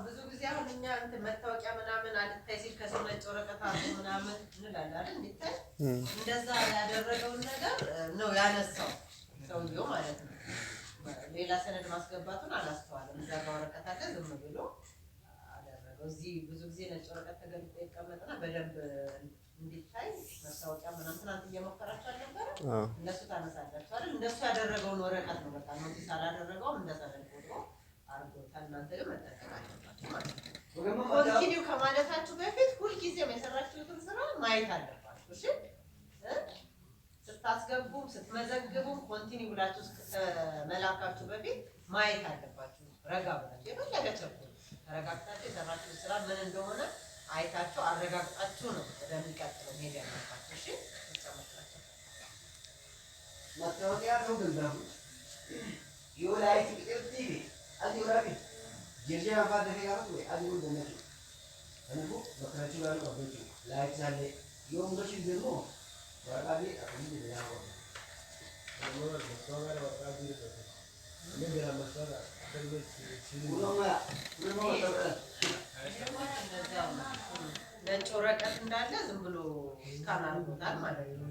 ብዙ ጊዜ አሁን እኛ እንትን መታወቂያ ምናምን አልታይ ሲል ከሰው ነጭ ወረቀት አለ ምናምን እንላለን አይደል? እንዴት እንደዛ ያደረገውን ነገር ነው ያነሳው ሰውየው ማለት ነው። ሌላ ሰነድ ማስገባቱን አላስተዋለም። እዛ ጋር ወረቀት አለ ዝም ብሎ አደረገው። እዚህ ብዙ ጊዜ ነጭ ወረቀት ተገልጦ ይቀመጥና በደንብ እንዲታይ መታወቂያ ምናምን ትናንት እየሞከራችሁ አልነበረ? እነሱ ታነሳላችሁ አይደል? እነሱ ያደረገውን ወረቀት ነው በቃ ኖቲስ አላደረገውም። እንደ ሰነድ ፎቶ አርጎታል። እናንተ ግን መጠቀም አለባችሁ ማለት ነው። ኮንቲኒው ከማለታችሁ በፊት ሁልጊዜም የሰራችሁትን ስራ ማየት አለባችሁ። እሺ ስታስገቡም ስትመዘግቡም ኮንቲኒው ብላችሁ መላካችሁ በፊት ማየት አለባችሁ። ረጋ ብላችሁ የፈለገ ቸኩል ተረጋግታችሁ የሰራችሁት ስራ ምን እንደሆነ አይታችሁ አረጋግጣችሁ ነው ወደሚቀጥለው መሄድ ያለባችሁ። እሺ ተጨማምራችሁ መታወቂያ ነው ገንዘቡ ይወላይ ትቅጥይ አዲውራቢ ጀጀ አባደ ያው አዲው ደነቂ አንቡ በክራቹ ጋር ነው አብሮች ላይክ ሳለ የወንዶች ደግሞ ወራቢ አሁን ያው ነው ተወራ ወራቢ ነው ለምን ለማሰራ ከዚህ ሲሉማ ነጭ ወረቀት እንዳለ ዝም ብሎ ስካን አድርጎታል ማለት ነው።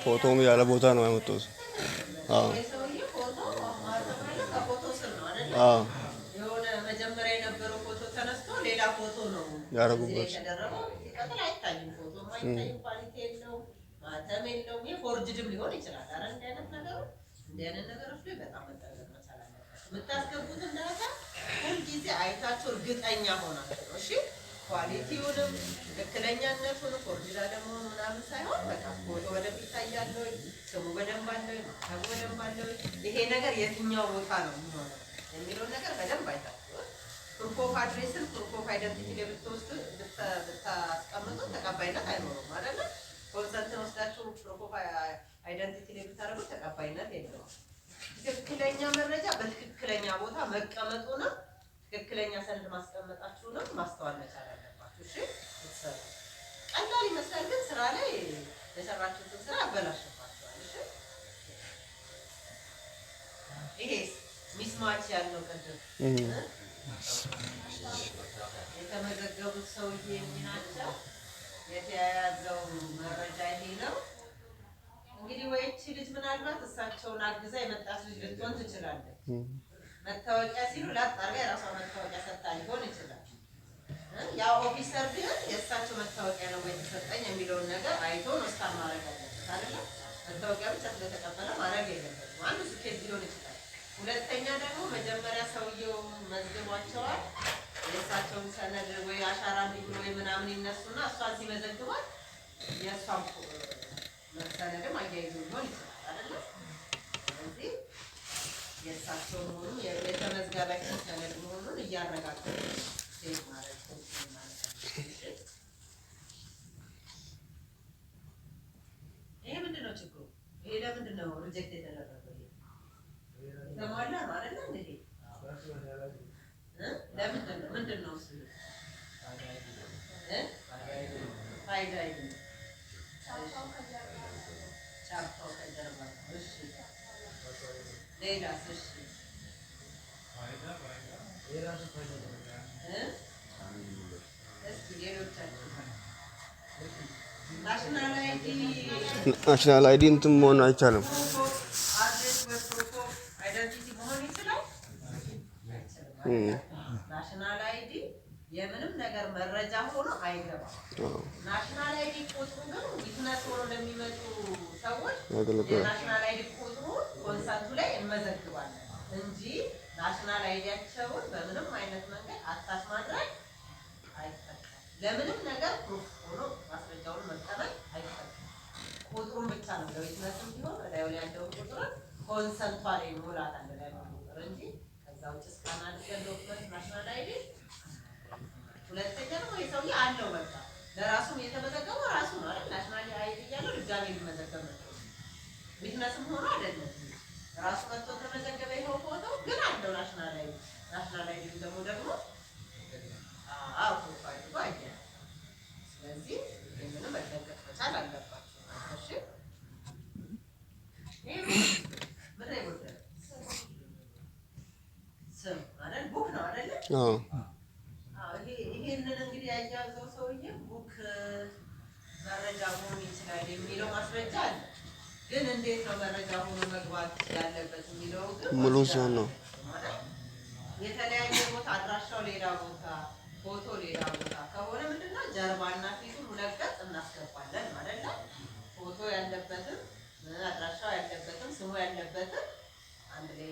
ፎቶም ያለ ቦታ ነው ያመጡት። አዎ አዎ የሆነ መጀመሪያ የነበረው ፎቶ ተነስቶ ሌላ ፎቶ ነው ያረጉበት። የተደረገው። ይቀጥል አይታይም። ፎቶ ማይታይ ኳሊቲ የለውም፣ ማተም የለውም። የፎርጅድም ሊሆን ይችላል። አረ እንዲህ አይነት ነገሮች ላይ በጣም መጠንቀቅ መቻል አለባችሁ። የምታስገቡትን ዳታ ሁልጊዜ አይታችሁ እርግጠኛ ሆናችሁ ነው። እሺ ኳሊቲውንም ትክክለኛነቱንም ፎርጅድ አለመሆኑ ምናምን ሳይሆን በቃ ፎቶ በደንብ ይታያል ወይ፣ ስሙ በደንብ አለ ወይ፣ ማተሙ በደንብ አለ ወይ፣ ይሄ ነገር የትኛው ቦታ ነው የሚሆነው የሚለውን ነገር በደንብ አይታችሁ ፕሩፍ ኦፍ አድሬስን ፕሩፍ ኦፍ አይደንቲቲ ላይ ብታስቀምጡ ተቀባይነት አይኖርም አይደለ? ኮንሰንትን ወስዳችሁ ፕሩፍ ኦፍ አይደንቲቲ ላይ ብታደርጉ ተቀባይነት የለውም። ትክክለኛ መረጃ በትክክለኛ ቦታ መቀመጡንም ትክክለኛ ሰነድ ማስቀመጣችሁንም ማስተዋል መቻል አለባችሁ። እሺ ትሰሩ ቀላል ይመስላል፣ ግን ስራ ላይ የሰራችሁትን ስራ ያበላሽባችኋል። እሺ ይሄስ ሚስማች ያለው ቅድም የተመዘገቡት ሰውዬ ናቸው። የተያያዘው መረጃ ይሄ ነው። እንግዲህ ወይቺ ልጅ ምናልባት እሳቸውን አግዛ የመጣች ልጅ ልትሆን ትችላለች። መታወቂያ ሲሉ ላጣርጋ የራሷ መታወቂያ ሰጥታ ሊሆን ይችላል። ያ ኦፊሰር ግን የእሳቸው መታወቂያ ነው የተሰጠኝ የሚለውን ነገር አይቶ ነው እስካን ማድረግ አለበት አይደለ? መታወቂያ ብቻ ስለተቀበለ ማድረግ የለበትም። አንዱ ስኬት ሊሆን ይችላል። ሁለተኛ ደግሞ መጀመሪያ ሰውየው መዝግቧቸዋል። የእሳቸውን ሰነድ ወይ አሻራ እንዲብሎ ወይ ምናምን ይነሱና እሷን ሲመዘግቧል የእሷን ሰነድም አያይዞ ሊሆን ይችላል አይደለ? ስለዚህ የእሳቸው መሆኑን የተመዝጋቢያቸው ሰነድ መሆኑን እያረጋገጡ ሴት ማለት ነው። ይሄ ምንድን ነው ችግሩ? ይሄ ለምንድን ነው ሪጀክት የተደረገው? የተሟላ ነው አይደለ? እንዴ ለምንድን ነው ምንድን ነው እሱ? ፋይዳ አይደለም ቻፕታው ከጀርባ ነው። እሺ ሌላስ? እሺ የራሱ ፋይዳ እስኪ ሌሎቻችሁ ናሽናል አይዲ እንትን መሆን አይቻልም። ናሽናል አይዲ የምንም ነገር መረጃ ሆኖ አይገባም። ናሽናል አይዲ ቁጥሩ ግን ቢዝነስ ሆኖ ለሚመጡ ሰዎች የናሽናል አይዲ ቁጥሩ ኮንሰንቱ ላይ እንመዘግባለን እንጂ ናሽናል አይዲያቸውን በምንም አይነት መንገድ አታች ማድረግ አይፈቀድም። ለምንም ነገር ፕሩፍ ሆኖ ማስረጃውን መቀበል አይፈቀድም። ቁጥሩን ብቻ ነው አለው ይትነስም ቢሆን ላይ ያለው ቁጥር ኮንሰንቷል ሙላት አንድ ላይ ቁጥር እንጂ ከዛ ውጭ እስካን አድርገን ዶክመንት ናሽናል አይዲ ሁለተኛ ነው የሰውዬ አለው በቃ ለራሱም የተመዘገበው ራሱ ነው አይደል ናሽናል አይዲ ያለው ድጋሜ ሊመዘገብ ነው ቢዝነስም ሆኖ አይደለም ራሱ መጥቶ ተመዘገበ ይሄው ፎቶ ግን አለው ናሽናል አይዲ ደግሞ አዎ ፕሮፋይል ባየ ስለዚህ ምንም መጠንቀቅ መቻል አለባችሁ እሺ ምን አይወደ ስም አይደል ቡክ ነው አይደል ይሄንን እንግዲህ ያያዘው ሰውዬ ቡክ መረጃ መሆን ይችላል የሚለው ማስረጃ አለ ግን እንዴት ነው መረጃ ሆኖ መግባት ያለበት የሚለው ግን ሙሉ ሰው ነው የተለያየ ቦታ አድራሻው ሌላ ቦታ ፎቶ ሌላ ቦታ ከሆነ ምንድነው ጀርባና ፊቱን ሁለት ገጽ እናስገባለን ማለት ነው ፎቶ ያለበትም አድራሻው ያለበትም ስሙ ያለበትም አንድ ላይ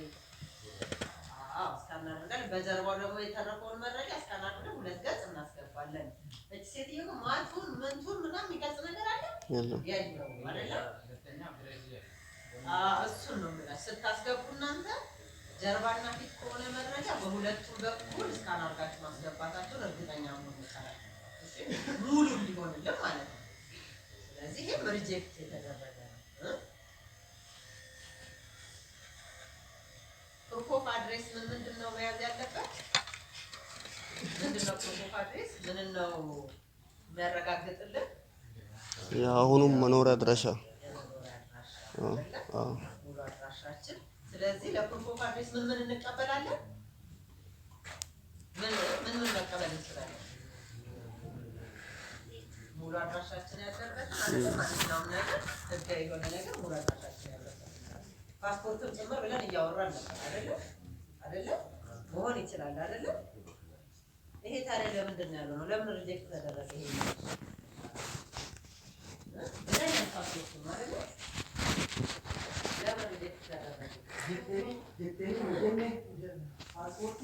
እስካን አድርገን በጀርባው ደግሞ የተረፈውን መረጃ እስካን አድርገን ሁለት ገጽ እናስገባለን እቺ ሴትዮ ማቱን ምንቱን ምናምን የሚገልጽ ነገር አለ የለም አይደል እሱን ነው የምልህ ስታስገቡ እናንተ ጀርባና ፊት ከሆነ መረጃ በሁለቱም በኩል እስካን አድርጋችሁ ማስገባታችሁን እርግጠኛ መሆን ይቻላል እሺ ሙሉ ሊሆንልን ማለት ነው ስለዚህ ይሄ ሪጀክት የተደረገ ነው ፕሩፍ ኦፍ አድሬስ ምንድነው መያዝ ያለበት ምንድነው ፕሩፍ ኦፍ አድሬስ ምን ነው የሚያረጋግጥልን የአሁኑም መኖሪያ አድራሻ ሙሉ አድራሻችን ስለዚህ ለፕሩፍ ኦፍ አድሬስ ምን እንቀበላለን ምን መቀበል እንችላለን ሙሉ አድራሻችን ያለበት ማንኛውም ነገር ህጋዊ የሆነ ነገር ሙሉ አድራሻችን ያለበት ፓስፖርትም ጭምር ብለን እያወራን ነበር አይደለ መሆን ይችላል አይደለ ይሄ ታዲያ ለምንድን ነው ያለው ነው ለምን ሪጀክት ተደረገ ይሄ ለምን ፓስፖርት ማለት ነው ለምን ሪጀክት ተደረገ ፓስፖርት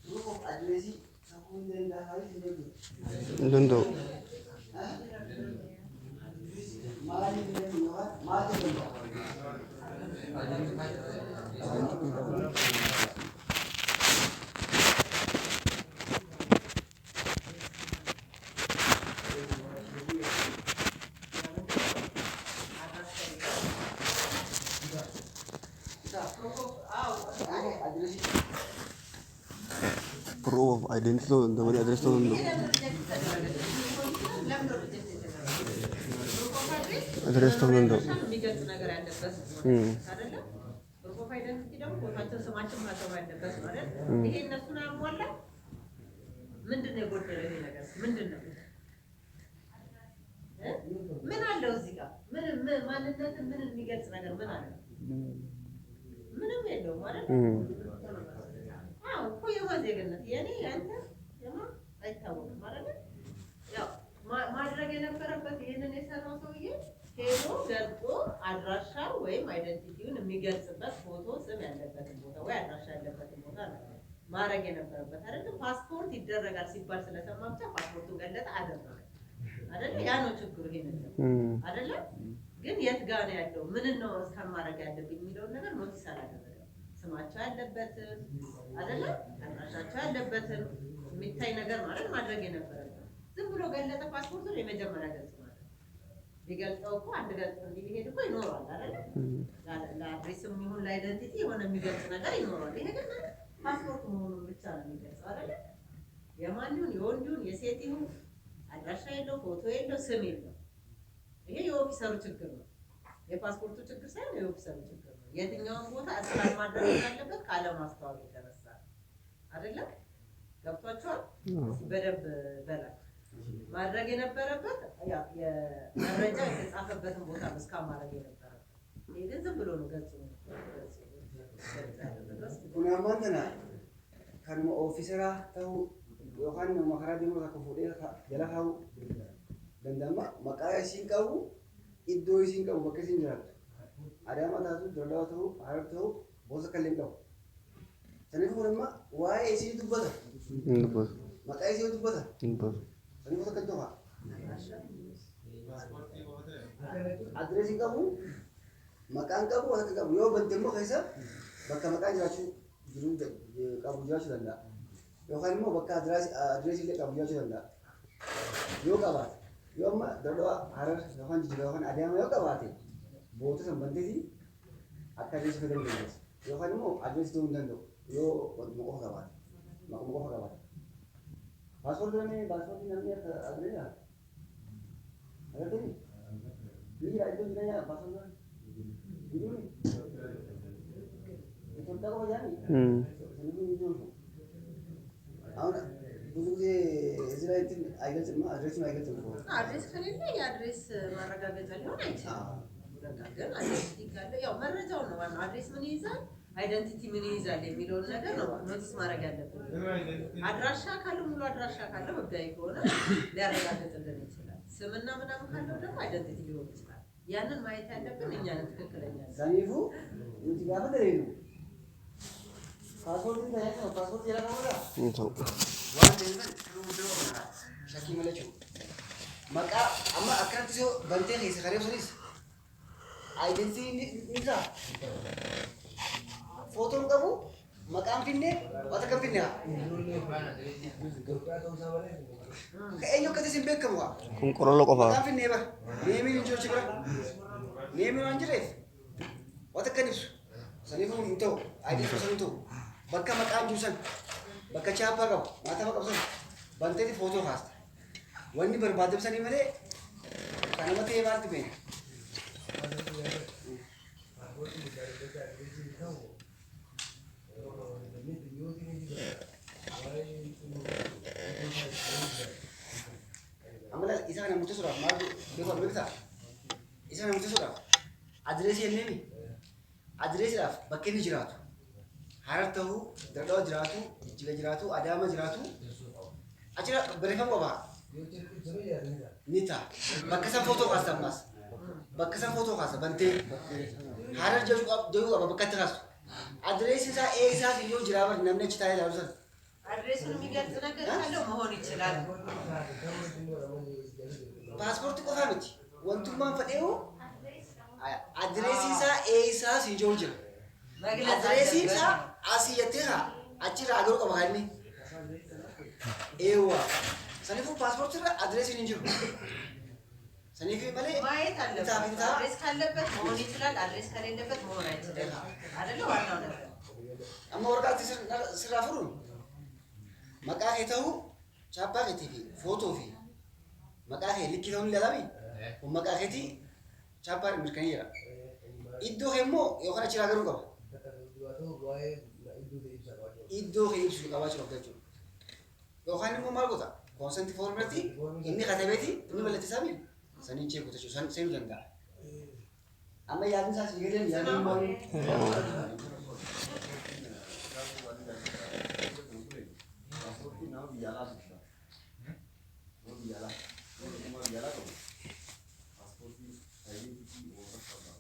ፕሩፍ ኦፍ አድሬስ ሰኩን እንደላሃይ ልንዶ ማሊ እንደሚሆን ማለት ነው proof of identity to the address to address to the የሚገልጽ ነገር ያለበት አይደለ ፕሩፍ ኦፍ አይደንቲቲ ደግሞ ቦታቸው ስማቸው ማተባ ያለበት ማለት ይሄ እነሱን አሟላ ምንድነው የጎደለው ይሄ ነገር ምንድነው ምን አለው እዚህ ጋር ምን ማንነትን ምን የሚገልጽ ነገር ምን አለ ምንም የለውም ማለት እኮ የማዜግነት የኔ ያንተ አይታወቅም ማለት ያው ማድረግ የነበረበት ይሄንን የሰራው ሰውዬ ሄዶ ገልጾ አድራሻ ወይም አይደንቲቲውን የሚገልጽበት ፎቶ ስም ያለበትን ቦታ ወይ አድራሻ ያለበትን ቦታ ነው ማድረግ የነበረበት አይደል ፓስፖርት ይደረጋል ሲባል ስለሰማ ብቻ ፓስፖርቱን ገለጠ አደረገ አይደል ያ ነው ችግሩ ይሄንን አይደል ግን የት ጋር ነው ያለው ምን ነው እስካን ማድረግ ያለብኝ የሚለውን ነገር ኖቲስ አላደረገም ስማቸው ያለበትን አይደል አድራሻቸው ያለበትን የሚታይ ነገር ማለት ማድረግ የነበረበት ዝም ብሎ ገለጠ ፓስፖርቱን የመጀመሪያ ገጽ ማለት ቢገልጸው እኮ አንድ ገጽ እንዲሄድ እኮ ይኖራል አይደል ለአድሬስም ይሁን ለአይደንቲቲ የሆነ የሚገልጽ ነገር ይኖራል ይሄ ግን ፓስፖርት መሆኑን ብቻ ነው የሚገልጸው አይደል የማን ይሁን የወንድ ይሁን የሴት ይሁን አድራሻ የለው ፎቶ የለው ስም የለው ይሄ የኦፊሰሩ ችግር ነው የፓስፖርቱ ችግር ሳይሆን የኦፊሰሩ ችግር ነው የትኛውን ቦታ እስካን ማድረግ ያለበት ካለ ማስተዋወቅ የተነሳ አይደል ገብቷችኋል በደንብ በላይ ማድረግ የነበረበት የመረጃ የተጻፈበትን ቦታ እስካን ማድረግ የነበረበት ይሄ ግን ዝም ብሎ ነው ገጽ ኩናማንተና ከንሞ ኦፊሰራ ተው ዮሐን መከራ ዲሞ ተከፉዴ ጀላሃው ደንዳማ መቃያ ሲንቀቡ ኢዶ ሲንቀቡ በከሲን ይላል አዳማ ታቱ ዶላው ተው አረብ ተው ቦዘ ከለንቀው ተነኩርማ ዋይ እሲ ዱበታ መቃያ ሲው ዱበታ ተነኩ ተከተዋ adresi qabu maqaan qabu wanta qabu yoo bante immoo keessa bakka maqaan jiraachuu jiru qabu jiraachuu danda'a yookaan immoo bakka adresi illee qabu jiraachuu danda'a yoo qabaate yoo amma dadhabaa harar yookaan jijjiirraa yookaan adeema yoo qabaate boota san banteeti akka adresi fayyadamuu dandeessa yookaan immoo adresi ta'uu hin danda'u yoo wantuma qofa qabaate maquma qofa qabaate paaspoortii namni akka adresi agartanii Iya, itu sebenarnya pasal ini. Itu tak apa jadi. Sebelum itu. Awak bukan Israel itu agak cuma address agak cuma. Address kan ini ya address ማረጋገጫ ሊሆን አይችልም። ግን አድሬስ ካለ ያው መረጃው ነው ዋናው። አድሬስ ምን ይይዛል፣ አይደንቲቲ ምን ይይዛል የሚለውን ነገር ነው ኖቲስ ማድረግ ያለብን። አድራሻ ካለ ሙሉ አድራሻ ካለ ህጋዊ ከሆነ ሊያረጋግጥልን ይችላል። ስምና ምናምን ካለው ደግሞ አይደንቲቲ ሊሆን ይችላል። ያንን ማየት ያለብን እኛ ነን ትክክለኛ ሰኒፉ እንቲጋፈ ደሬኑ ፓስፖርት ነው ፓስፖርት ይላል ዋን ደንበል ትሩዶ ሸኪ መለቹ መቃ አማ አክራንቲሶ በንቴ ሄስ ከሬው ሰሪስ አይደንቲቲ ኒዛ ፎቶም ቀቡ መቃም ፊኔ ወተከም ፊኔ ከእኞ ከተሲም በከም ዋ ቁንቁረሎ ቆፋ መቃም ፊኔ ባ ኔሚን ጆች ብራ ኔሚን አንጅሬፍ ወተከኒስ ሰኒፉ እንቶ አይዲሶ ሰንቶ በከ መቃም ጁሰን በከ ቻፓ ቀቡ ማታ መቀብሰን በንቴቲ ፎቶ ካስት ወኒ በርባደብ ሰኒ መሌ ከነመቴ ባልት ቤ amala isa kana mutu sura maadu beko bekta isa kana mutu sura address yennemi address raf bakke ni jiratu haratahu dado jiratu jile jiratu adama jiratu achira berefam baba nita bakka san photo kasa mas bakka san photo kasa bante harar joju aba bakka takas address isa e isa yo jirabar namne chitaye larusan አድሬሱን የሚገልጽ ነገር ካለው መሆን ይችላል። ፓስፖርት ቆፋ ነች ወንቱማን ፈዴው አድሬሲሳ ኤሳ ሲጆጅ አድሬሲሳ አሲየቴሃ አቺራ አገሩ ቆባኒ ኤዋ ሰኒፉ ፓስፖርት አድሬሲን እንጂ ሰኒፊ በለ ማየት አለበት። አድሬስ ካለበት መሆን ይችላል፣ አድሬስ ከሌለበት መሆን አይችልም። አይደለ ዋናው ነገር አማ ወርቃት ስራፍሩ maqaa kee ta'uu chaappaa keetii fi footoo fi maqaa kee likkii ta'uu ni lalami kun maqaa keetii chaappaan mirkaneera iddoo kee immoo yookaan achi garuu qaba iddoo kee ibsu qabaachuu qabda jechuudha yookaan immoo maal goota koonsenti foormeetti inni katabeeti inni mallattisaa mi sanii chee goota jechuudha seenuu danda'a amma yaadni isaas eegaleen yaadni immoo biara bisa. Mau biara. Mau biara kok. Pasport ini ID itu orang apa?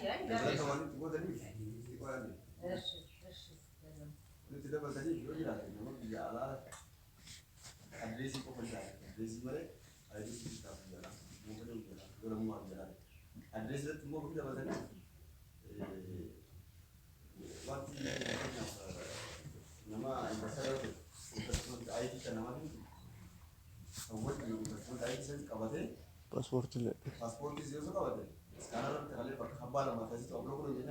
Ya. Teman itu tadi. Ikuan. Ini tidak bertanya juga tidak. Mau biara. Address itu apa? Address mana? ID itu kita biara. Mau biara. Orang mau biara. Address itu mau kita bertanya. Waktu nama ambassador አይዲ ከነማን ሰዎች ፓስፖርት አይዲ ሰንት ቀበቴ ፓስፖርት ላይ ፓስፖርት ይዘው ቀበቴ ስካነር ተካለ በከባላ ማታዚ ተብሎ ነው እንደና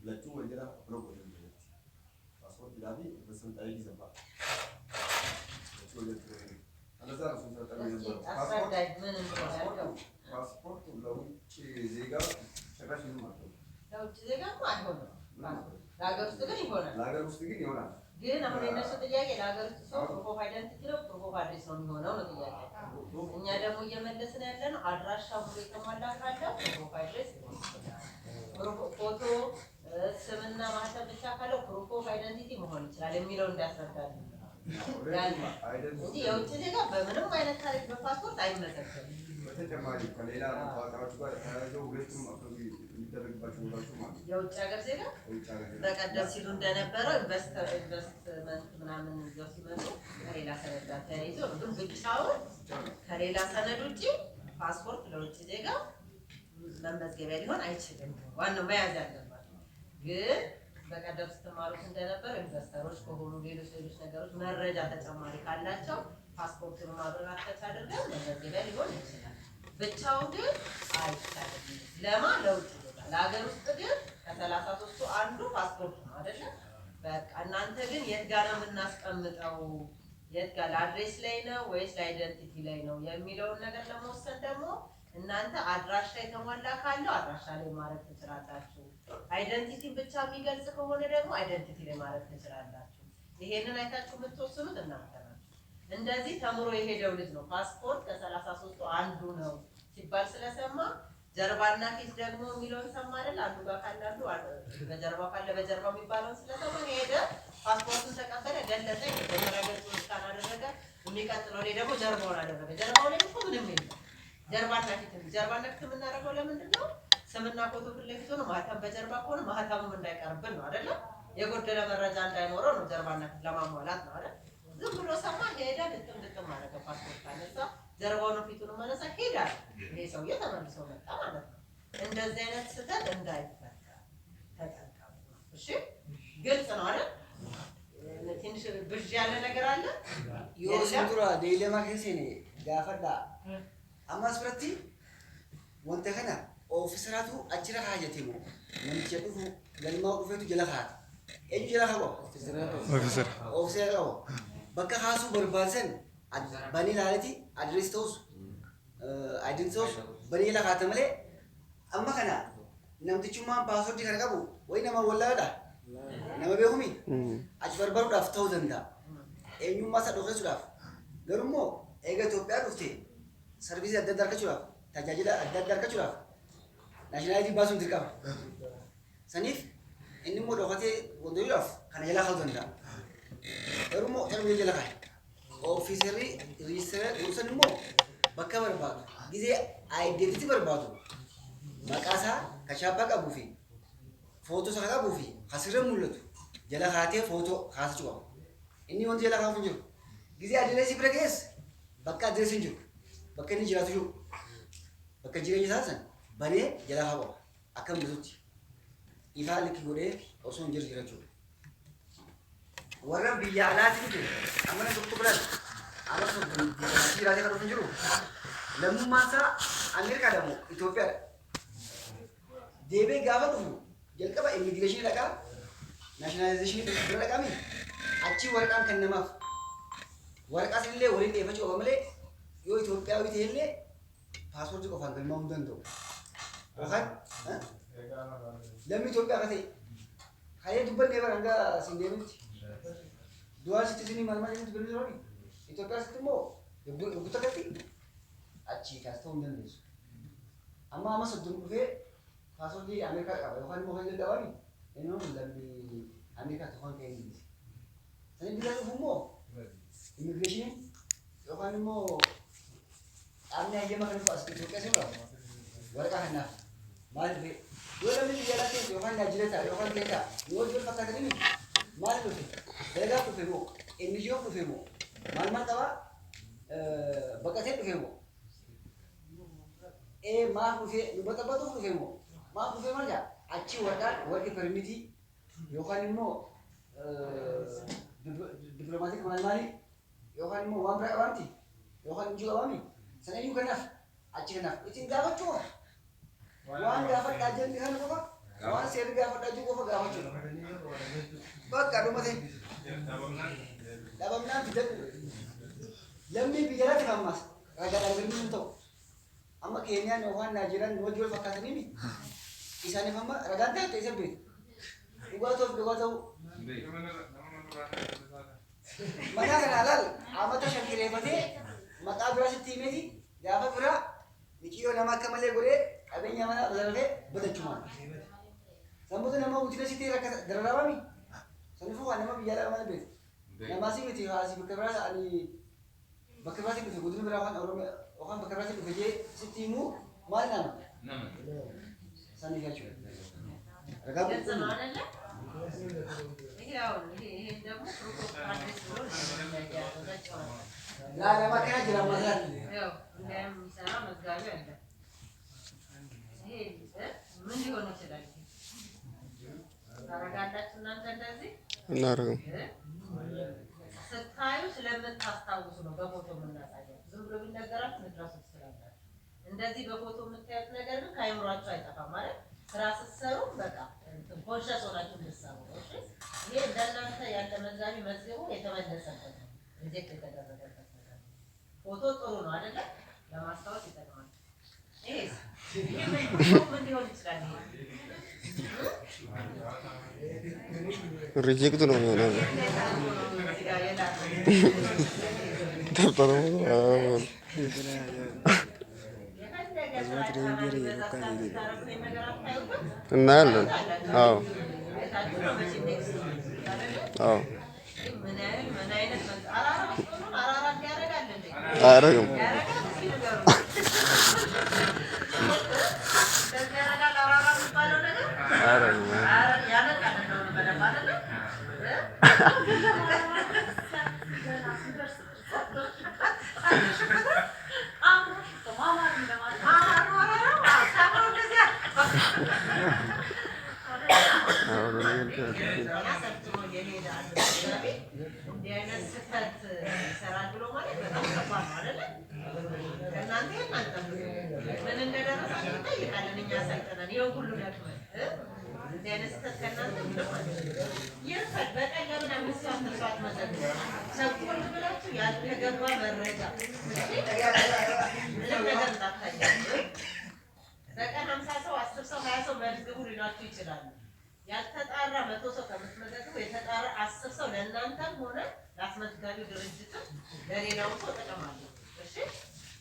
ለጩ ወንጀራ ብሎ ነው ፓስፖርት ዳቢ በሰንት አይዲ ዘባ አለዛ ነው ፓስፖርት ለውጭ ዜጋ ሸራሽ ነው ማለት ነው ለውጭ ዜጋ አይሆንም ለሀገር ውስጥ ግን ይሆናል ለሀገር ውስጥ ግን ይሆናል ግን አሁን የነሱ ጥያቄ ለሀገር ውስጥ ሰው ፕሩፍ ኦፍ አይደንቲቲ ነው ፕሩፍ ኦፍ አድሬስ ነው የሚሆነው ነው ጥያቄ እኛ ደግሞ እየመለስን ያለ ነው አድራሻ ሙሉ የተሟላ ካለ ፕሩፍ ኦፍ አድሬስ ፎቶ ስምና ማህተም ብቻ ካለው ፕሩፍ ኦፍ አይደንቲቲ መሆን ይችላል የሚለው እንዳስረዳል እንጂ የውጭ ዜጋ በምንም አይነት ታሪክ በፓስፖርት አይመዘገብም በተጨማሪ ከሌላ ሀገራችሁ ጋር ተያይዘው ሁለቱም አካባቢ የሚደረግባቸው ቦታዎች ማለት ነው የውጭ ሀገር ዜጋ በቀደም ሲሉ እንደነበረው ኢንቨስትመንት ምናምን ይዘው ሲመጡ ከሌላ ሰነድ ጋር ተያይዞ ግን ብቻውን ከሌላ ሰነድ ውጭ ፓስፖርት ለውጭ ዜጋ መመዝገቢያ ሊሆን አይችልም። ዋናው መያዝ ያለባቸው ግን በቀደም ስትማሩት እንደነበር ኢንቨስተሮች ከሆኑ ሌሎች ነገሮች መረጃ ተጨማሪ ካላቸው ፓስፖርቱን ማብራራት አድርገን መመዝገቢያ ሊሆን ይችላል። ብቻው ግን አይቻልም። ለማ ለውጭ ዜጋ ለሀገር ውስጥ ግን ከ33ቱ አንዱ ፓስፖርት ነው አይደለ? በቃ እናንተ ግን የት ጋር ነው የምናስቀምጠው? የት ጋር ለአድሬስ ላይ ነው ወይስ ለአይደንቲቲ ላይ ነው የሚለውን ነገር ለመወሰን ደግሞ እናንተ አድራሻ የተሟላ ካለው አድራሻ ላይ ማድረግ ትችላላችሁ። አይደንቲቲን ብቻ የሚገልጽ ከሆነ ደግሞ አይደንቲቲ ላይ ማድረግ ትችላላችሁ። ይሄንን አይታችሁ የምትወስኑት እናንተ ናችሁ። እንደዚህ ተምሮ የሄደው ልጅ ነው ፓስፖርት ከ33ቱ አንዱ ነው ሲባል ስለሰማ ጀርባና ፊት ደግሞ የሚለውን ሰማ አይደል? አንዱ ጋር ካለ አንዱ በጀርባው ካለ በጀርባው የሚባለውን ስለሰማ ሄደ፣ ፓስፖርቱን ተቀበለ፣ ገለጸ፣ የመጀመሪያ ገጹን ስካን አደረገ። የሚቀጥለው ላይ ደግሞ ጀርባውን አደረገ። ጀርባው ላይ እኮ ምንም የለም። ጀርባና ፊት የምናደርገው ለምንድን ነው? ስምና ፎቶ ፊት ለፊት ሆኖ ማህተም በጀርባ ከሆነ ማህተሙም እንዳይቀርብን ነው አይደለም? የጎደለ መረጃ እንዳይኖረው ነው። ጀርባና ፊት ለማሟላት ነው አይደል? ዝም ብሎ ሰማ ሄደ፣ ልጥም አደረገ። ፓስፖርት አነሳ፣ ጀርባውን ፊቱን መነሳ፣ ሄደ። ይሄ ሰውዬ ተመልሶ መጣ ማለት ነው። እንደዚህ አይነት ስህተት እንዳይፈጠር ተጠንቀቁ። እሺ፣ ግልጽ ነው አይደል? ትንሽ ብዥ ያለ ነገር አለ። ዮሲንቱራ ዴሌማ ከሴኔ ጋፈዳ አማስ ብረቲ ወንተ ከና ኦፊሰራቱ አጅራ ሀጀቴሞ ነምቸ ዱፉ ገልማው ዱፈቱ ጀለኻት ኤጁ ጀለኻው ኦፊሰር በቃ ኻሱ በርባሰን በኒ ላለቲ አድሬስ ተውስ አይደንቲቲውስ በኒ ለኻተ መለ አማ ከና ነምትቹማን ፓስወርድ ከነቀቡ ወይ ነማ ወላዳ ነማ ቤሁሚ አጅ በርበሩ ዳፍተው ዘንዳ ኤኙማ ሰዶኸሱ ዳፍ ገሩሞ ኤገ ኢትዮጵያ ዱፍቴ ሰርቪስ አደዳር ከቹራፍ ታጃጅላ አደዳር ከቹራፍ ናሽናሊቲ ባሱን ትርቃም ሰኒፍ እንሞ ዶኸቴ ወንዶይራፍ ከነጀላ ኸልዘንዳ እሩሞ ተርሞ የጀላካ ኦፊሰሪ ሪጅስተር ወሰንሞ በከበር ባቱ ጊዜ አይዴንቲቲ በርባቱ መቃሳ ከቻፓ ቀቡፊ ፎቶ ሰካ ቡፊ ሐስረ ሙለቱ ጀላካቴ ፎቶ ሐስጭዋ እኒ ወንድ ጀላካ ፍንጁ ጊዜ አድሬስ ብረገስ በቃ አድሬስ እንጁ በከኒ ጅራቱ በከ ጅሬኝ ሳሰን በኔ ጀላሃው አከም ብዙት ኢፋልክ ጎዴ ኦሶን ጅርጅራቹ ወረብ ቢያላት እንጂ አመነ ሱቁ ብላል አመሱ ጅራቴ ከሩ ፍንጅሩ ለሙማሳ አሜሪካ ደግሞ ኢትዮጵያ ዴቤ ጋፈቱ ጀልቀባ ኢሚግሬሽን ለቃ ናሽናላይዜሽን ለቃሚ አቺ ወርቃን ከነማፍ ወርቃ ሲለ ወሪን የፈጮ በመለ ዮ ኢትዮጵያዊ ተሄለ ፓስፖርት ቆፋን ገልማው እንደንዶ ወኻን ለምን ኢትዮጵያ ከተ ካየ ዱበን ነበር አንጋ ሲንዴምት ዱዋል ሲቲዝኒ ማልማል ይት ብለውኒ ኢትዮጵያ ስትሞ የጉተከቲ አቺ ካስተው እንደንዶ አማ ማሰዱን ዱፌ ፓስፖርት አሜሪካ ቀባ ወኻን ሞኸን ደባኒ እኖ ለሚ አሜሪካ ተሆን ከይንዲ ስለዚህ ደግሞ ኢሚግሬሽን ወኻን ሞ አምና የመከን ቋስ ኢትዮጵያ ሲባ ወርቃ ሀና ማለት ነው ወለምን ይያላቴ ወኻን ያጅለታ ወኻን ጌታ ወጆል ፈካተኒ ማለት ነው ደጋ ቁፈሞ ኤንጂኦ ቁፈሞ ማልማጣባ በቀቴ ቁፈሞ ማ ቁፌ በጠባጡ ቁፈሞ ማ ቁፌ ማለት አቺ ወርቃን ወርቅ ፐርሚቲ ወኻን ሞ ዲፕሎማቲክ ማልማሊ ወኻን ሞ ዋምራ ዋንቲ ወኻን እንጂ ዋሚ ሰነዩ ከናፍ አቺ ከናፍ እቺን ጋባቹ ዋን ጋፈዳ ጀን ቢሆን ቆፋ ዋን ሴር ጋፈዳ ጁ ቆፋ ጋባቹ በቃ ዶመቴ ዳበምና ቢደቅ ለሚ ቢጀራ ተማማስ ረጋዳ ግርምን ተው አማ ኬንያ ነው ዋን ናይጄሪያን ወጆል ፈካተኒ ኢሳኔ ፈማ ረጋዳ ተይሰቤት ዱጋቶ mana kanalal amata shankire bate mata bira sitimeti gafa bira nikiyo nama kamale gore abenya mana zarfe badachuma sambutu nama utile siti raka darrawami sanifu nama biyala mana bet nama simiti hasi bakabra ani bakabra situ gudun bira wan orome okan bakabra situ beje sitimu mana nama sani gachu ragabu لا لا ما كان جرا مثلا እንዳም ሰራ መዝጋቢ አለ ይሄ ምን ሊሆን ይችላል ታረጋላችሁ እናንተ እንደዚህ እናረጋም ስታዩ ስለምታስታውሱ ነው በፎቶ የምናሳየው ዝም ብሎ ቢነገራችሁ ምድራሱ ትችላላችሁ እንደዚህ በፎቶ የምታዩት ነገር ግን ከአይምሯችሁ አይጠፋም ማለት ስራ ስትሰሩ በቃ ኮንሸስ ሆናችሁ እንድትሰሩ ነው እሺ ይሄ እንደናንተ ያለ መዝጋቢ መዝገቡ የተመለሰበት ነው ሪጀክት የተደረገበት ነገር ፎቶ ጥሩ ነው አይደለ ለማስታወስ ይጠቅማል ይሄ ምን ሊሆን ይችላል ሪጀክት ነው የሚሆነው ተብተሩ እናያለን አዎ አዎ አያረግም በቀን 50 ሰው 10 ሰው 20 ሰው መዝግቡ ሊላችሁ ይችላል ያልተጣራ 100 ሰው ከምትመዘግቡ የተጣራ 10 ሰው ለእናንተም ሆነ ለአስመዝጋቢው ድርጅትም ለሌላው ሰው ተጠቅማለሁ እሺ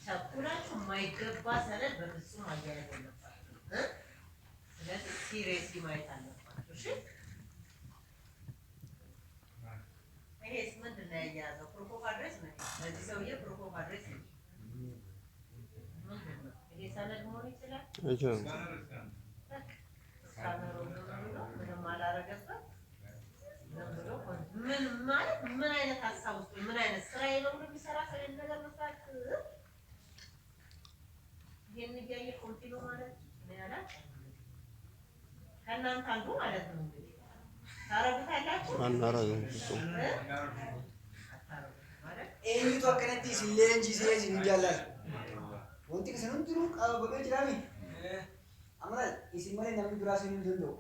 ቸኩላችሁ የማይገባ ሰነድ በፍጹም አያያዝ የለባችሁ ስለዚህ ሲሪየስሊ ማየት አለባችሁ እሺ ይሄስ ምንድን ነው ያያዘው ፕሩፍ ኦፍ አድሬስ ነው ለዚህ ሰውዬ ፕሩፍ ኦፍ አድሬስ ነው ይሄ ሰነድ መሆን ይችላል ምን ማለት ምን አይነት ሀሳብ ውስጥ ምን አይነት ስራዬ ነው የሚሰራ ስለዚህ ነገር መስራት ይሄን ይያየ ኮንቲኒው ማለት ነው ያላ ከእናንተ አንዱ ማለት ነው እንግዲህ ታረጋላችሁ አናረጋም ኤኒቱ አከነቲ ሲሌንጂ ሲሌንጂ እንጃላል ወንቲ ከሰንም ድሩ ቀበበ ጅራሚ አማል ኢሲማለ ነም ድራሲን እንደው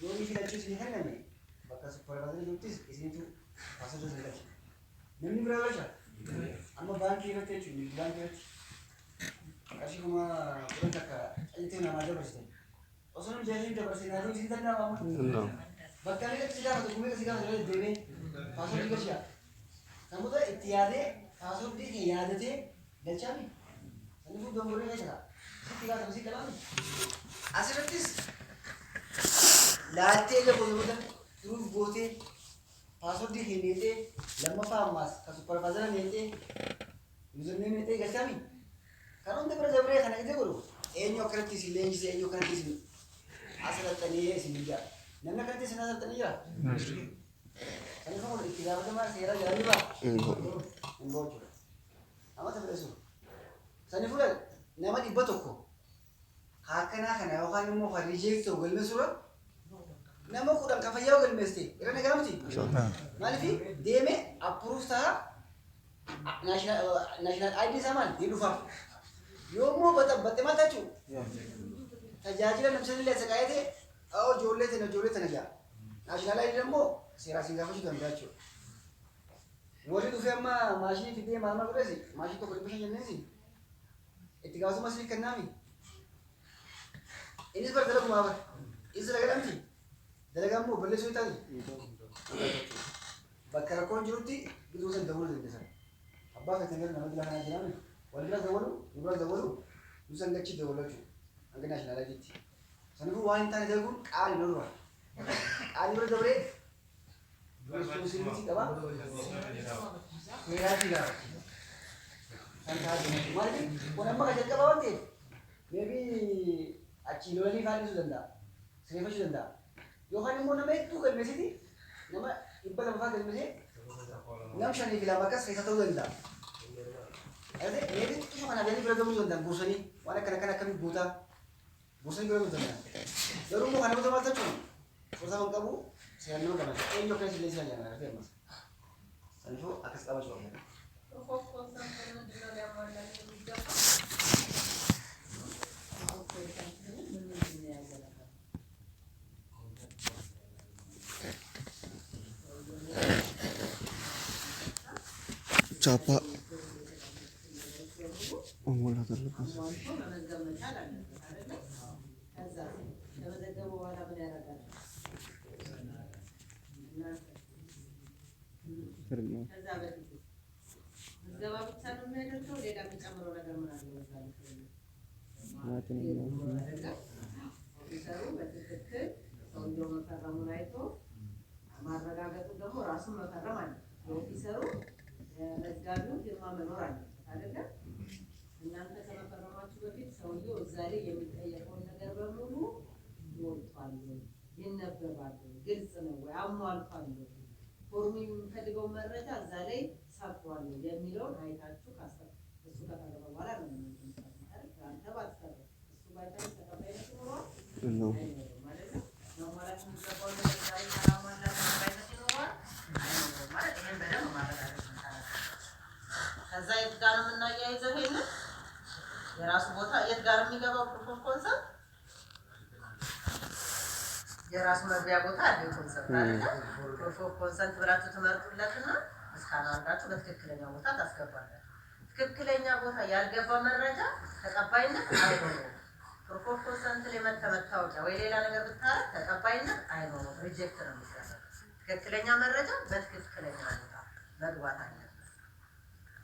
ዮኒ ፊላችሁ ሲሄነነ በቃ ሱፐርቫይዘር ዩቲስ ኢሲንቱ አሰደ ዘላች ነም ድራላቻ አማ ባንክ ይረተች ባንክ ይረተች አሽኩማ ወንተካ እንትና ማደረስተ ኦሶንም ጀሊን ተበርሲናሊ ሲተና ማማ በቃ ለክ ሲጋ ተጉሜ ሲጋ ደቤ ፓስወርድ ገሽያ ሰሙተ ኢትያዴ ፓስወርድ ያደቴ ለቻሚ ሰንፉ ደሞሬ ነችላ ሲጋ ተምሲ ለማን አስረትስ ላቴ ለቦዘቦተ ሩፍ ቦቴ ፓስወርድ ሄኔቴ ለማፋማስ ከሱፐርቫይዘር ኔቴ ዩዘርኔም ኔቴ ገቻሚ ካሮን ደብረ ደብረ ከነገ ጎሩ ኤኞ ክረቲስ ሌንጅ ኤኞ ክረቲስ አስረተኔ ሲሚጃ ነነ ክረቲስ እናሰልጠን ይራ ሰንፉ ኢትያባ ደማ ሴራ ጃሊባ እንቦቹ አማተ ብለሱ ሰንፉ ነማ ዲበቶኮ hakana kana yookaan immoo rijeekto galme sura nama kudhan kafayyaa galmeeste irra nagaamti maaliif deeme approve ta'a national ID samaan ni dhufa yoommoo baxabbatte matachu tajaajila namsanillee saqaayete ijoollee tana jaa national ID immoo seeraa siin gaafachuu danda'a jechuudha warri dhufee amma maashinii fidee maalmaa godhesi maashinii tokko dhibba shan jenneensi itti gaafatu maslii kennaami ini bar dalam apa? Isra kadang ti. Dalam kamu boleh sulit tadi. Bakar kon juruti itu urusan dawul di sana. Abah kata dia nama dia hanya jalan. Walau dawulu, urusan kecil dawul aja. Angkat nasional lagi ti. Sana tu wanita ni dawul kali dulu. Kali dulu dawul. Urusan sini apa? Merah juga. Sangat. Mari, orang apa kerja kawan ti? Maybe achi loli fali sudanda sefa sudanda yohani mona metu kan mesiti nama ibada mafa kan mesi nam shani bila makas kaisa tahu danda Ini cuma kan ada di beragam zonda bosoni wala kana kami buta bosoni beragam zonda lalu mau kan betul betul cuma bersama kamu saya nunggu kan enjoy kan sih saja kan ada mas itu atas apa soalnya Capa mulai terlepas. ማረጋገጡ ደግሞ ራሱን መፈረም አለ ኦፊሰሩ መዝጋቢው ፊርማ መኖር አለበት አይደለም እናንተ ከመፈረማችሁ በፊት ሰውየው እዛ ላይ የሚጠየቀውን ነገር በሙሉ ሞልቷል ይነበባል ግልጽ ነው ወይ አሟልቷል ፎርሙ የሚፈልገው መረጃ እዛ ላይ ሰጥቷል የሚለውን አይታችሁ እሱ ከተገባ በኋላ ነው አንተ ባትፈርም እሱ ባይታይ ተቀባይነት ይኖረዋል ማለት ነው ነው ማለት የሚገባው ነገር ዛሬ ካላሟላ ተቀባይነት ይኖረዋል ማለት ይሄን በደንብ ማረጋገጥ ከዛ የት ጋር ነው የምናያይዘው ይሄንን የራሱ ቦታ የት ጋር የሚገባው ፕሩፍ ኦፍ ኮንሰፕት የራሱ መግቢያ ቦታ አለ ኮንሰፕት አይደል ፕሩፍ ኦፍ ኮንሰፕት ብላችሁ ትመርጡለትና እስካን አድርጋችሁ በትክክለኛ ቦታ ታስገባላችሁ ትክክለኛ ቦታ ያልገባ መረጃ ተቀባይነት አይኖርም ፕሩፍ ኦፍ ኮንሰፕት ላይ መታወቂያ ወይ ሌላ ነገር ብታረግ ተቀባይነት አይኖርም ሪጀክት ነው የሚደረገው ትክክለኛ መረጃ በትክክለኛ ቦታ መግባት አለ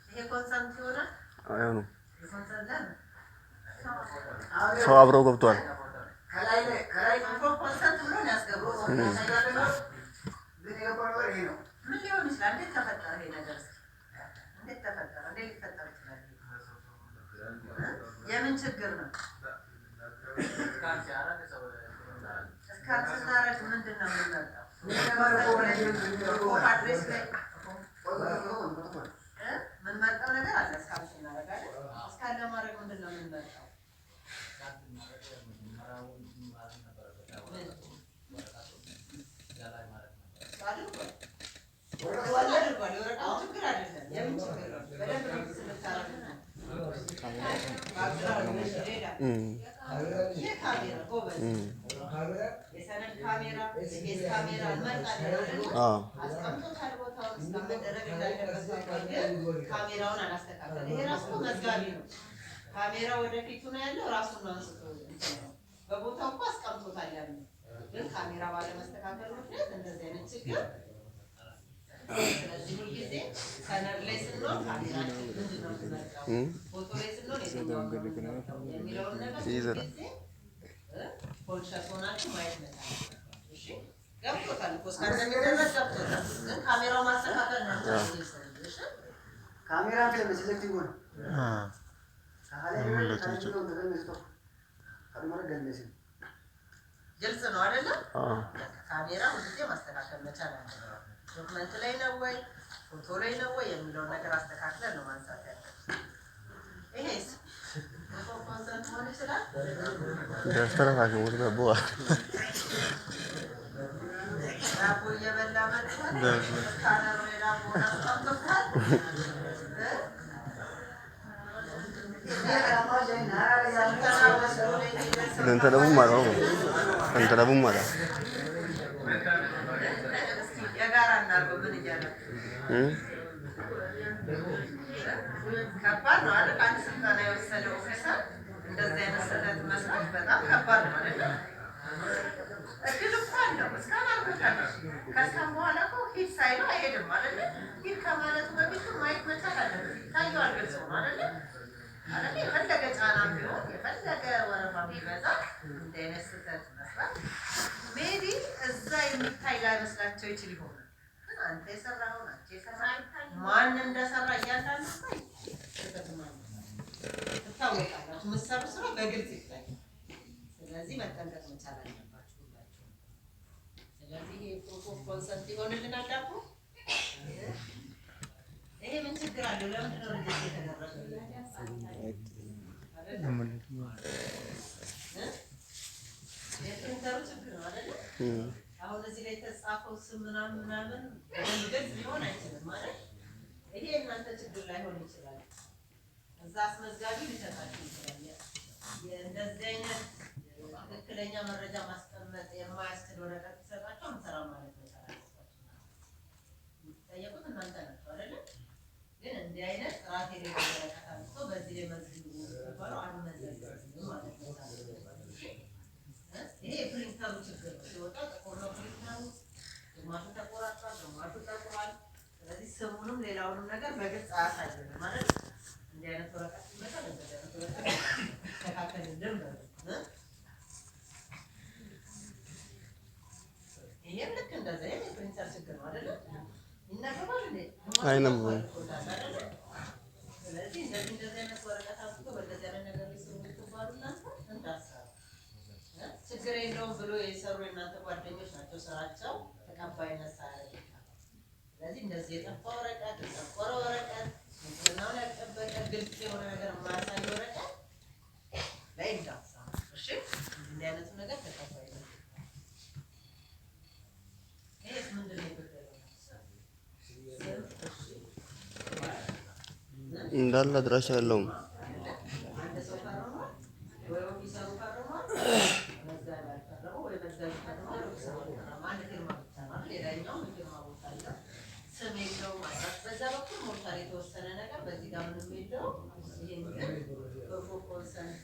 ይሄ ኮንሰንት ይሆናል አይሆንም ኮንሰንት ሰው አብረው ገብቷል ከላይ ኮንሰንት ብሎ ያስገባው ግን የገባው ይሄ ነው ምን ሊሆን ይችላል እንዴት ተፈጠረ ይሄ ነገር እንዴት ተፈጠረ እንዴት ሊፈጠር ይችላል የምን ችግር ነው እስካን ስናረግ ምንድን ነው የምንመጣው አድሬስ ላይ ምን መጣው ነገር አለ እስካን ስናረጋለን እስካን ለማድረግ ምንድን ነው የምንመጣው የሰነድ ካሜራ የኬስ ካሜራ እንመርጣለን አስቀምጦታል ቦታውን እስከመደረግ እንዳለበት ካሜራውን አላስተካከለ ይሄ ራሱ መዝጋቢ ነው ካሜራ ወደፊቱ ነው ያለው ራሱን ነው አንስቶ በቦታው እኮ አስቀምጦታል ያለው ግን ካሜራ ባለመስተካከል ምክንያት እንደዚህ አይነት ችግር ስለዚህ ሁልጊዜ ሰነድ ላይ ስንሆን ካሜራችን ምንድን ነው የምንመርጠው ፎቶ ላይ ስንሆን የሚለውን ነገር ሁልጊዜ ኮንሸስ ሆናችሁ ማየት መቻል እሺ ገብቶታል እኮ እስከሚደረግ ገብቶታል ግን ካሜራው ማስተካከል ነው እሺ ካሜራ ስለሚስለክቲንግ ነው ግልጽ ነው አይደለ ካሜራ ሁልጊዜ ማስተካከል መቻል አለበት ዶክመንት ላይ ነው ወይ ፎቶ ላይ ነው ወይ የሚለውን ነገር አስተካክለን ነው ማንሳት ያለብን ይሄስ ኮንሰንት ሆነ ይችላል ያስተካክሉት ገባው ዳቦ እየበላ መጥቷል ካሜራው ላይ ዳቦ አስቀምጧል እንተ ደግሞ ማለት የጋራ እናርጎ ምን እያለ ከባድ ነው አይደል አንድ ስልጠና የወሰደው ኦፊሰር እንደዚህ አይነት ስህተት መስራት በጣም ከባድ ነው አይደል እድል እኮ አለው እስካሁን አልኩታለሁ ከዛም በኋላ እኮ ሂድ ሳይለው አይሄድም አይደል ሂድ ከማለቱ በፊት ማየት መቻል አለበት ታየዋል ግልጽ ነው አይደል አይደል የፈለገ ጫና ቢሆን የፈለገ ወረፋ ቢበዛ እንዲህ አይነት ስህተት መስራት ሜቢ እዛ የሚታይ ላይመስላቸው ይችል ይሆናል አንተ የሰራኸው ናቸው የሰራኸው ማን እንደሰራ እያንዳንዱ ሳይ ስህተት ማለት ትታወቃላችሁ የምትሰሩ ስራ በግልጽ ይታያል ስለዚህ መጠንቀቅ መቻል አለባችሁ ሁላችሁ ስለዚህ ይሄ ፕሩፍ ኦፍ ኮንሰፕት ይሆንልናል ዳቦ ይሄ ምን ችግር አለው? ለምንድን ነው እንደዚህ የተደረገው? የፕሪንተሩ ችግር ነው አይደል? አሁን እዚህ ላይ የተጻፈው ስም ምናምን ግልጽ ሊሆን አይችልም ማለት ይሄ እናንተ ችግር ላይሆን ይችላል። እዛ አስመዝጋቢ ሊሰጣችሁ ይችላል። እንደዚህ አይነት ትክክለኛ መረጃ ማስቀመጥ የማያስችል ወረቀት ሲሰጣቸው እንሰራ ማለት ነው። ጠየቁት እናንተ ናቸው አይደለ? ግን እንዲህ አይነት ጥራት የሌለው ወረቀት አንስቶ በዚህ ላይ መዝግቡ ሲባለው አንመዘግብም ማለት ነው። ይሄ የፕሪንተሩ ችግር ነው። ሲወጣ ጥቁር ነው ፕሪንተሩ፣ ግማሹ ተቆራርጧል፣ ግማሹ ጠቁሯል። ስለዚህ ስሙንም ሌላውንም ነገር በግልጽ አያሳየንም ማለት እንዲህ አይነት ወረቀት ሲመጣ በዚህ አይነት ወረቀት ተካከልልን በሉ። ይሄም ልክ እንደዛ የፕሪንተር ችግር ነው አይደለ? ይነበባል እንዴ? አይነበብም። ስለዚህ እንደዚህ አይነት ወረቀት አስቶ በእንደዚህ አይነት ነገር ሊስሩ ትባሉ እናንተ እንዳሰሩ ችግር የለውም ብሎ የሰሩ የእናንተ ጓደኞች ናቸው። ስራቸው ተቀባይነት ሳያደርግ ስለዚህ እንደዚህ የጠፋ ወረቀት፣ የጠቆረ ወረቀት፣ ንጽህናውን ያልጠበቀ ግልጽ የሆነ ነገር የማያሳይ ወረቀት ላይ እንዳትሰሩ እሺ። እንዲህ አይነቱ ነገር ተቀባይነት ይሄስ ምንድን ነው የጎደለው? እንዳለ አድራሻ የለውም። አንድ ሰው ፈርሟል ወይ ኦፊሰሩ ፈርሟል፣ መዝጋቢ አልፈረመው ወይ መዝጋቢ ፈርሟል፣ ኦፊሰሩ ፈርሟል። አንድ ፊርማ ብቻ ነው። ሌላኛው ፊርማ ቦታ አለ፣ ስም የለውም። በዛ በኩል ሞልቷል የተወሰነ ነገር፣ በዚህ ጋር ምንም የለውም። ይሄን ግን ፕሩፍ ኦፍ ኮንሰንት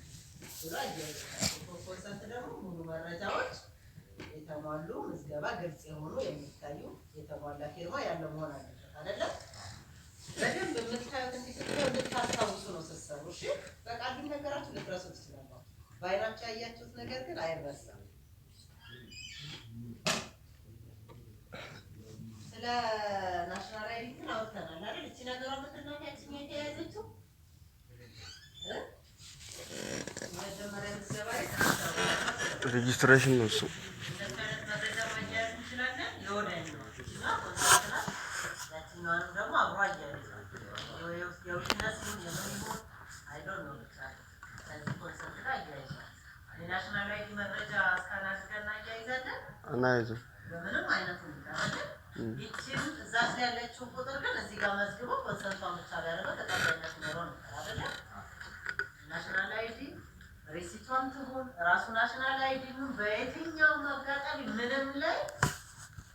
ብሎ አያይዘዋል። ፕሩፍ ኦፍ ኮንሰንት ደግሞ ሙሉ መረጃዎች የተሟሉ ምዝገባ ግልጽ የሆኑ የሚታዩ የተሟላ ፊርማ ያለው መሆን አለበት አይደለም? በደንብ የምታዩት እንዲስለው እንድታስታውሱ ነው ስትሰሩ። እሺ በቃ ግን ነገራችሁ ልትረሱ ትችላላችሁ። በአይናችሁ ያያችሁት ነገር ግን አይረሳም። ስለ ናሽናል አይዲ ግን አውጥተናል አይደል? እቺ ነገሯ ምንድን ነው ያቺኛው የተያያዘችው? መጀመሪያ ምዝገባ ላይ ሬጂስትሬሽን ነው እሱ። እንደዚህ አይነት መረጃ ማያያዝ እንችላለን። የወዳኝ ነው እና ኮንትራክት ያቺኛዋንም ደግሞ አብሮ አያይዛል። የውሽነት ሲሆን የምን ይሆን አይዶን ነው ብቻ ከዚህ ኮንሰፕት ጋር አያይዛል። የናሽናል አይዲ መረጃ እስካን አድርገን አያይዛለን አናይዝም በምንም አይነት ሁኔታ አይደል? ይቺን እዛ ያለችው ቁጥር ግን እዚህ ጋር መዝግቦ ኮንሰንቷን ብቻ ቢያደርገው ተቀባይነት ይኖረው ነበር አይደለ? ናሽናል አይዲ ሪሲቷን ትሁን ራሱ ናሽናል አይዲ ምን በየትኛውም አጋጣሚ ምንም ላይ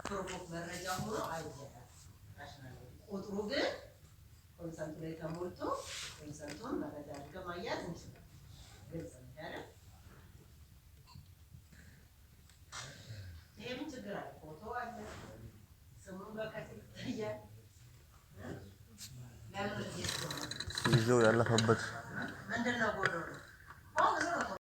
ፕሩፍ መረጃ ሆኖ አይዘጋም። ናሽናል አይዲ ቁጥሩ ግን ኮንሰንቱ ላይ ተሞልቶ ኮንሰንቱን መረጃ አድርገን ማያዝ እንችላለን። ግልጽ ነው አይደል? ይሄ ምን ችግር አለ? ፎቶ አለ፣ ስሙን በከፊል ይታያል። ለምን ጊዜው ያለፈበት ምንድን ነው ጎዶሎ?